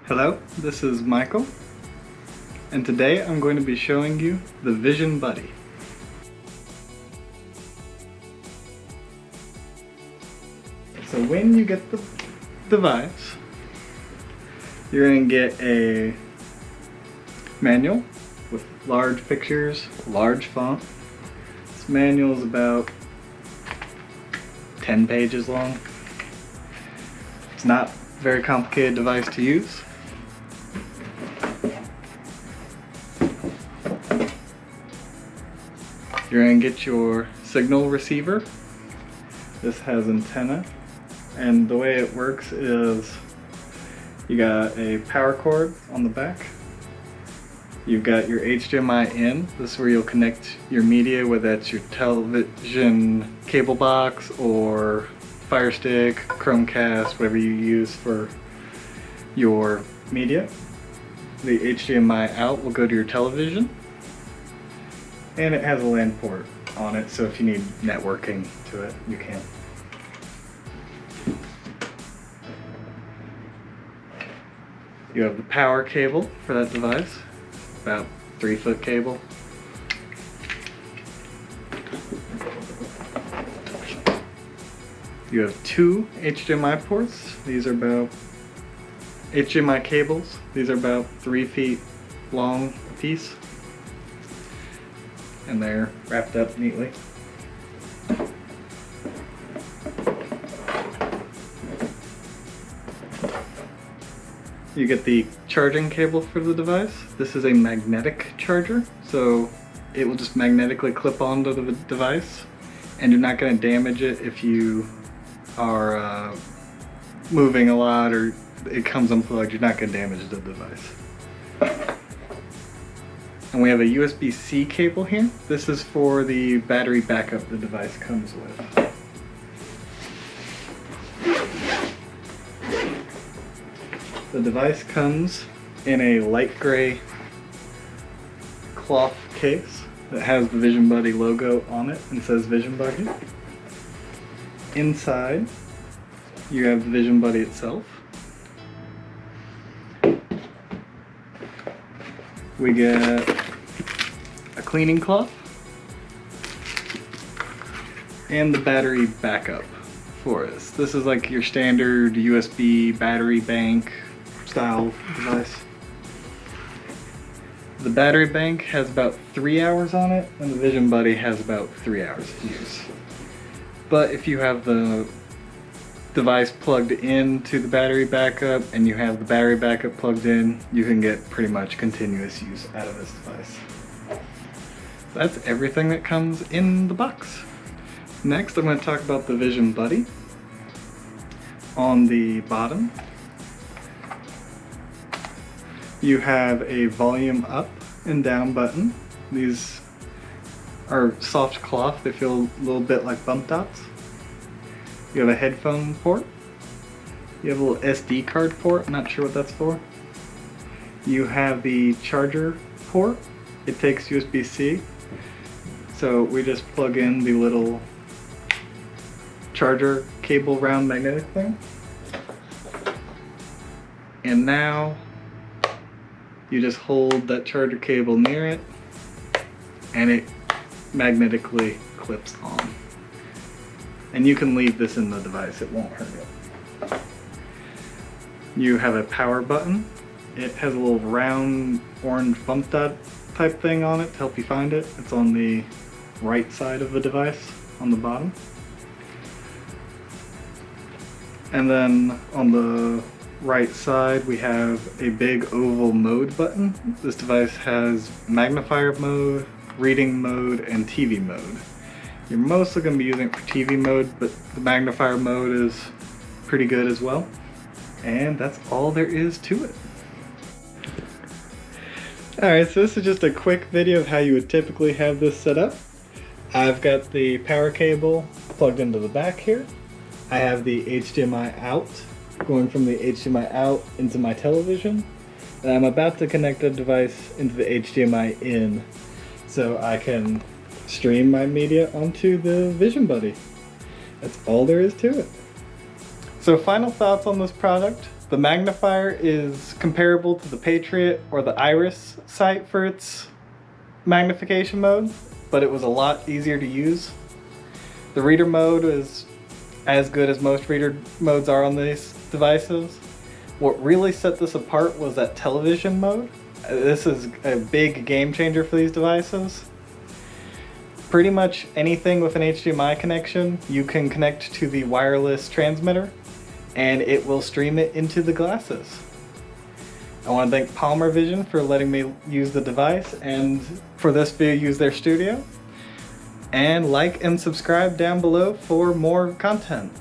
Hello, this is Michael, and today I'm going to be showing you the Vision Buddy. So when you get the device, you're going to get a manual with large pictures, large font. This manual is about 10 pages long. It's not a very complicated device to use. You're going to get your signal receiver. This has antenna, and the way it works is you got a power cord on the back. You've got your HDMI in. This is where you'll connect your media, whether that's your television cable box or Fire Stick, Chromecast, whatever you use for your media. The HDMI out will go to your television, and it has a LAN port on it, so if you need networking to it, you can. You have the power cable for that device, about 3-foot cable. You have 2 HDMI ports. These are about HDMI cables. These are about 3 feet long a piece, and they're wrapped up neatly. You get the charging cable for the device. This is a magnetic charger, so it will just magnetically clip onto the device, and you're not going to damage it if you are moving a lot or it comes unplugged. You're not going to damage the device. And we have a USB-C cable here. This is for the battery backup the device comes with. The device comes in a light gray cloth case that has the Vision Buddy logo on it and says Vision Buddy. Inside, you have the Vision Buddy itself. We get a cleaning cloth and the battery backup for us. This is like your standard USB battery bank style device. The battery bank has about 3 hours on it, and the Vision Buddy has about 3 hours to use. But if you have the device plugged into the battery backup and you have the battery backup plugged in, you can get pretty much continuous use out of this device. That's everything that comes in the box. Next, I'm going to talk about the Vision Buddy. On the bottom, you have a volume up and down button. These are soft cloth. They feel a little bit like bump dots. You have a headphone port. You have a little SD card port. I'm not sure what that's for. You have the charger port. It takes USB-C. So we just plug in the little charger cable round magnetic thing. And now you just hold that charger cable near it and it magnetically clips on. And you can leave this in the device, it won't hurt it. You have a power button. It has a little round orange bump dot type thing on it to help you find it. It's on the right side of the device, on the bottom. And then on the right side we have a big oval mode button. This device has magnifier mode, reading mode, and TV mode. You're mostly going to be using it for TV mode, but the magnifier mode is pretty good as well. And that's all there is to it. Alright, so this is just a quick video of how you would typically have this set up. I've got the power cable plugged into the back here. I have the HDMI out, going from the HDMI out into my television. And I'm about to connect the device into the HDMI in so I can stream my media onto the Vision Buddy. That's all there is to it. So final thoughts on this product. The magnifier is comparable to the Patriot or the Iris sight for its magnification mode, but it was a lot easier to use. The reader mode is as good as most reader modes are on these devices. What really set this apart was that television mode. This is a big game changer for these devices. Pretty much anything with an HDMI connection, you can connect to the wireless transmitter and it will stream it into the glasses. I want to thank Palmer Vision for letting me use the device and for this video use their studio. And like and subscribe down below for more content.